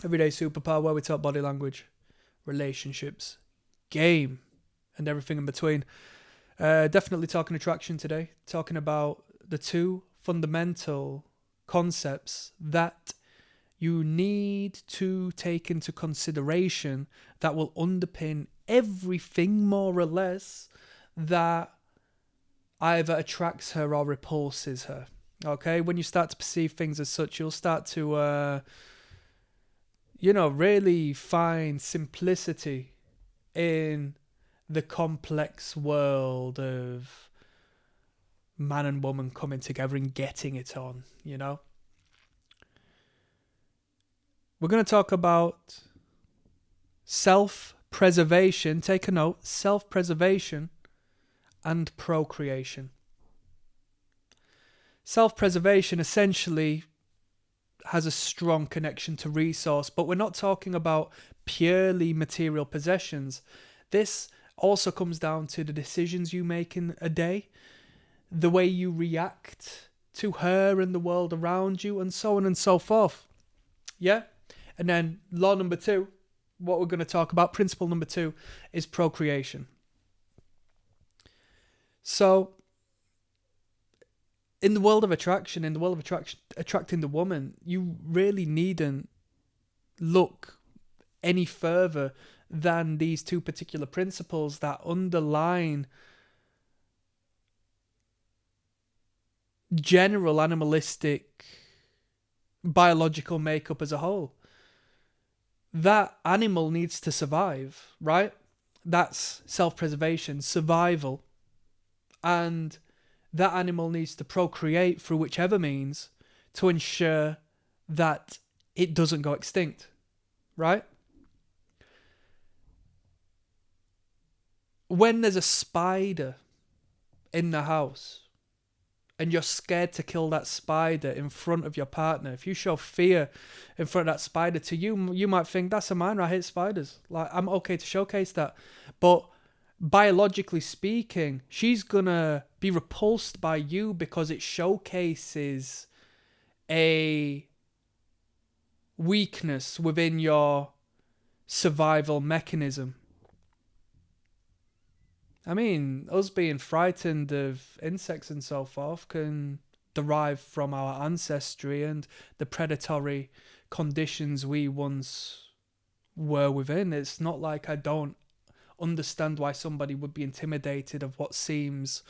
Everyday Superpower, where we talk body language, relationships, game, and everything in between. Definitely talking attraction today. Talking about the two fundamental concepts that you need to take into consideration that will underpin everything more or less that either attracts her or repulses her. Okay, when you start to perceive things as such, you'll start to, really find simplicity in the complex world of man and woman coming together and getting it on, We're going to talk about self-preservation. Take a note, self-preservation and procreation. Self-preservation essentially has a strong connection to resource, but we're not talking about purely material possessions. This also comes down to the decisions you make in a day, the way you react to her and the world around you, and so on and so forth. Yeah? And then law number 2, what we're going to talk about, principle number 2, is procreation. So, in the world of attraction, attracting the woman, you really needn't look any further than these two particular principles that underline general animalistic biological makeup as a whole. That animal needs to survive, right? That's self-preservation, survival. And that animal needs to procreate through whichever means to ensure that it doesn't go extinct, right? When there's a spider in the house and you're scared to kill that spider in front of your partner, if you show fear in front of that spider, to you, you might think, that's a minor, I hate spiders. Like, I'm okay to showcase that. But biologically speaking, she's gonna be repulsed by you because it showcases a weakness within your survival mechanism. I mean, us being frightened of insects and so forth can derive from our ancestry and the predatory conditions we once were within. It's not like I don't understand why somebody would be intimidated of what seems,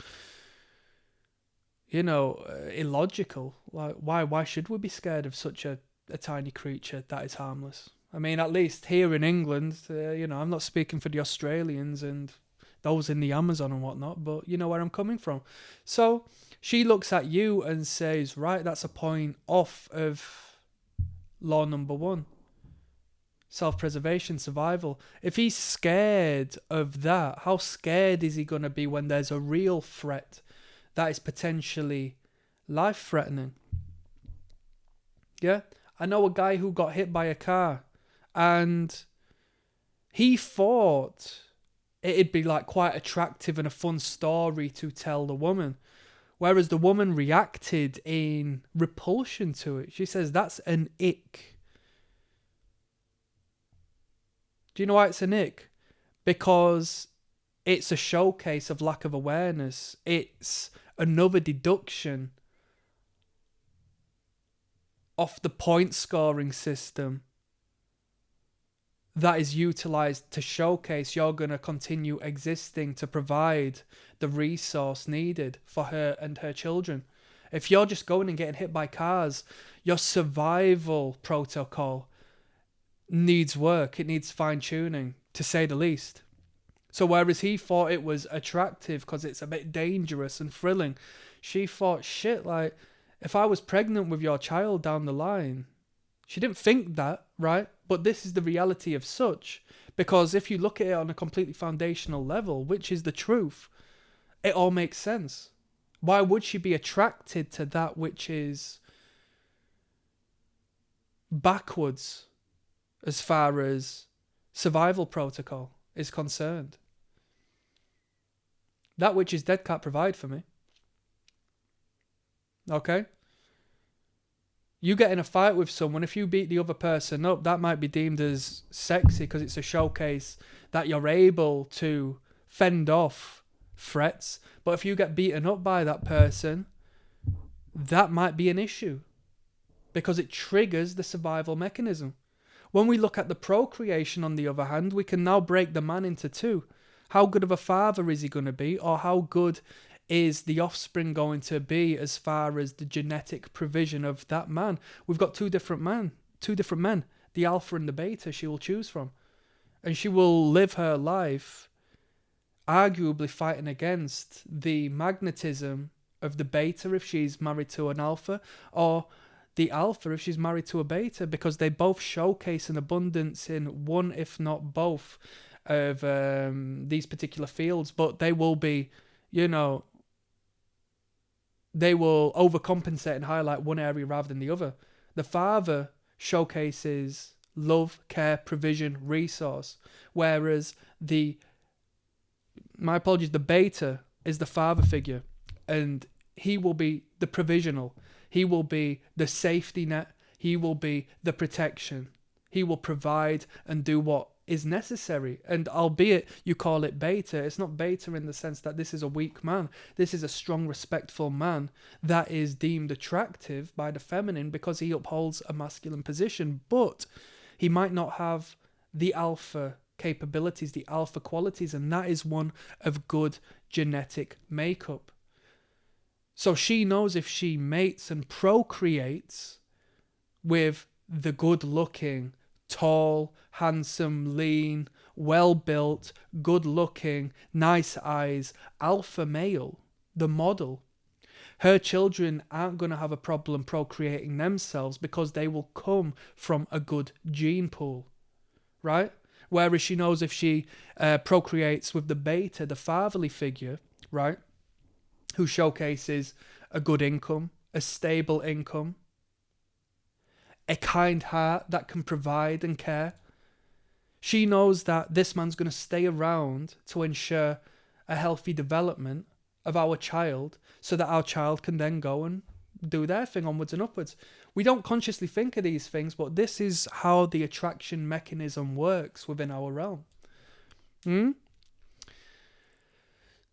illogical. Like, why should we be scared of such a tiny creature that is harmless? I mean, at least here in England, I'm not speaking for the Australians and those in the Amazon and whatnot, but you know where I'm coming from. So she looks at you and says, right, that's a point off of law number 1. Self-preservation, survival. If he's scared of that, how scared is he going to be when there's a real threat that is potentially life-threatening? Yeah? I know a guy who got hit by a car and he thought it'd be like quite attractive and a fun story to tell the woman. Whereas the woman reacted in repulsion to it. She says, that's an ick. Do you know why it's an ick? Because it's a showcase of lack of awareness. It's another deduction off the point scoring system that is utilized to showcase you're going to continue existing to provide the resource needed for her and her children. If you're just going and getting hit by cars, your survival protocol needs work. It needs fine-tuning, to say the least. So whereas he thought it was attractive because it's a bit dangerous and thrilling, she thought, shit, like, if I was pregnant with your child down the line... She didn't think that, right? But this is the reality of such. Because if you look at it on a completely foundational level, which is the truth, it all makes sense. Why would she be attracted to that which is backwards as far as survival protocol is concerned? That which is dead can't provide for me. Okay? You get in a fight with someone, if you beat the other person up, that might be deemed as sexy because it's a showcase that you're able to fend off threats. But if you get beaten up by that person, that might be an issue because it triggers the survival mechanism. When we look at the procreation, on the other hand, we can now break the man into two. How good of a father is he going to be, or how good is the offspring going to be as far as the genetic provision of that man? We've got two different men, the alpha and the beta she will choose from. And she will live her life arguably fighting against the magnetism of the beta if she's married to an alpha, or the alpha if she's married to a beta, because they both showcase an abundance in one, if not both, of these particular fields. But they will be, they will overcompensate and highlight one area rather than the other. The father showcases love, care, provision, resource, whereas the beta is the father figure, and he will be the provisional. He will be the safety net. He will be the protection. He will provide and do what is necessary. And albeit you call it beta, it's not beta in the sense that this is a weak man. This is a strong, respectful man that is deemed attractive by the feminine because he upholds a masculine position. But he might not have the alpha capabilities, the alpha qualities, and that is one of good genetic makeup. So she knows if she mates and procreates with the good-looking, tall, handsome, lean, well-built, good-looking, nice eyes, alpha male, the model, her children aren't going to have a problem procreating themselves because they will come from a good gene pool, right? Whereas she knows if she procreates with the beta, the fatherly figure, right, who showcases a good income, a stable income, a kind heart that can provide and care, she knows that this man's going to stay around to ensure a healthy development of our child so that our child can then go and do their thing onwards and upwards. We don't consciously think of these things, but this is how the attraction mechanism works within our realm.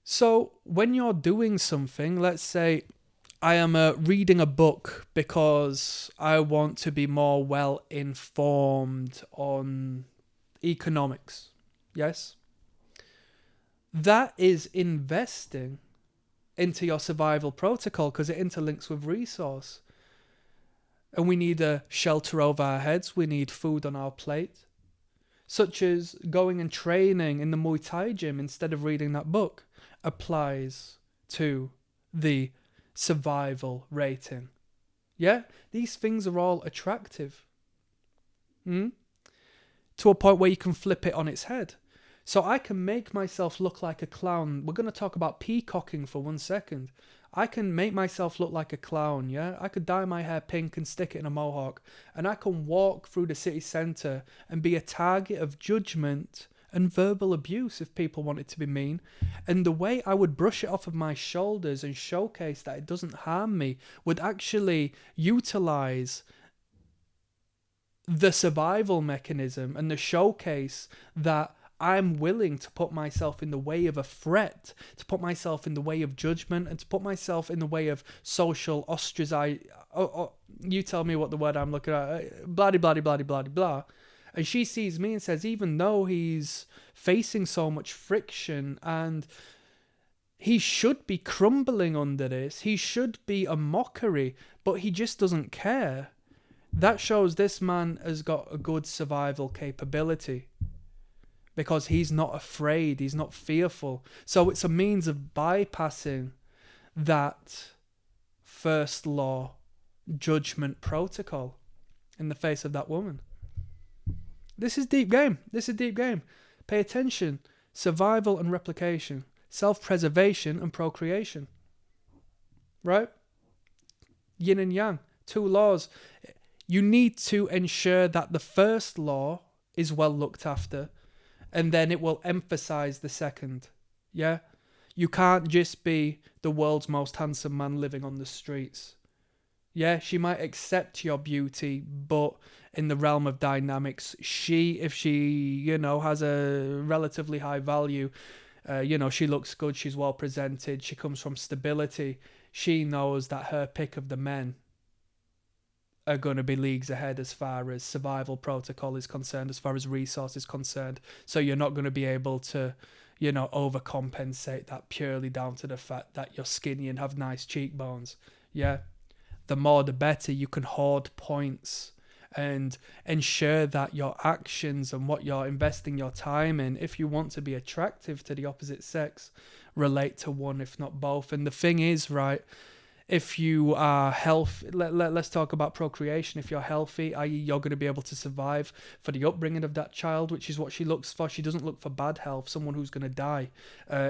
So when you're doing something, let's say I am reading a book because I want to be more well informed on economics. Yes? That is investing into your survival protocol because it interlinks with resource. And we need a shelter over our heads. We need food on our plate. Such as going and training in the Muay Thai gym instead of reading that book applies to the survival rating. Yeah? These things are all attractive. To a point where you can flip it on its head. So I can make myself look like a clown. We're going to talk about peacocking for 1 second. I can make myself look like a clown, yeah? I could dye my hair pink and stick it in a mohawk. And I can walk through the city centre and be a target of judgment and verbal abuse if people wanted to be mean. And the way I would brush it off of my shoulders and showcase that it doesn't harm me would actually utilise the survival mechanism and the showcase that I'm willing to put myself in the way of a threat, to put myself in the way of judgment, and to put myself in the way of social ostracization. You tell me what the word I'm looking at. Blah, blah, blah, blah, blah, blah. And she sees me and says, even though he's facing so much friction and he should be crumbling under this, he should be a mockery, but he just doesn't care. That shows this man has got a good survival capability because he's not afraid, he's not fearful. So it's a means of bypassing that first law judgment protocol in the face of that woman. This is deep game. This is deep game. Pay attention. Survival and replication. Self-preservation and procreation. Right? Yin and yang. Two laws. You need to ensure that the first law is well looked after, and then it will emphasize the second. Yeah? You can't just be the world's most handsome man living on the streets. Yeah, she might accept your beauty, but in the realm of dynamics, if she, has a relatively high value, she looks good, she's well presented, she comes from stability, she knows that her pick of the men are going to be leagues ahead as far as survival protocol is concerned, as far as resource is concerned. So you're not going to be able to, overcompensate that purely down to the fact that you're skinny and have nice cheekbones. Yeah. The more the better. You can hoard points and ensure that your actions and what you're investing your time in, if you want to be attractive to the opposite sex, relate to one, if not both. And the thing is, right, if you are healthy, let's talk about procreation. If you're healthy, i.e. you're going to be able to survive for the upbringing of that child, which is what she looks for. She doesn't look for bad health, someone who's going to die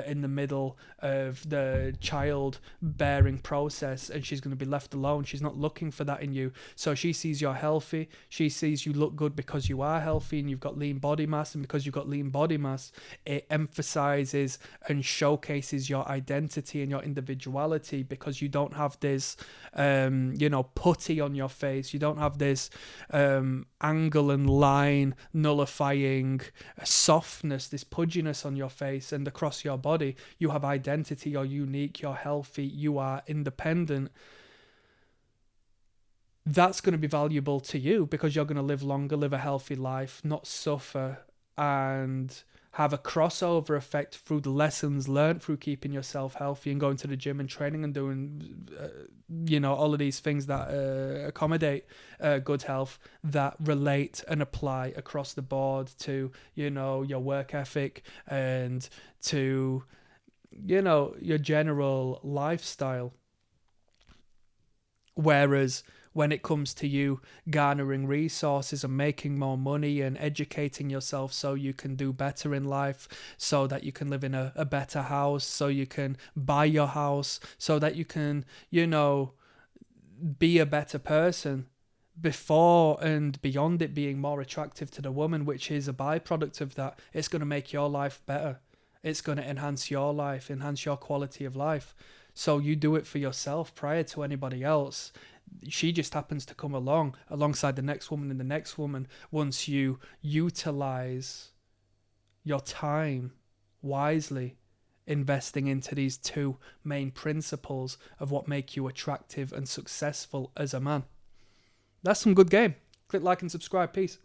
in the middle of the child bearing process, and she's going to be left alone. She's not looking for that in you. So she sees you're healthy, she sees you look good because you are healthy and you've got lean body mass, and because you've got lean body mass, it emphasizes and showcases your identity and your individuality, because you don't have this putty on your face, you don't have this angle and line nullifying softness, this pudginess on your face and across your body. You have identity, you're unique, you're healthy, you are independent. That's going to be valuable to you, because you're going to live longer, live a healthy life, not suffer, and have a crossover effect through the lessons learned through keeping yourself healthy and going to the gym and training and doing, all of these things that accommodate good health, that relate and apply across the board to, your work ethic and to, your general lifestyle. Whereas when it comes to you garnering resources and making more money and educating yourself so you can do better in life, so that you can live in a better house, so you can buy your house, so that you can, be a better person before and beyond it being more attractive to the woman, which is a byproduct of that, it's going to make your life better. It's going to enhance your life, enhance your quality of life. So you do it for yourself prior to anybody else. She just happens to come along alongside the next woman and the next woman once you utilize your time wisely, investing into these two main principles of what make you attractive and successful as a man. That's some good game. Click like and subscribe. Peace.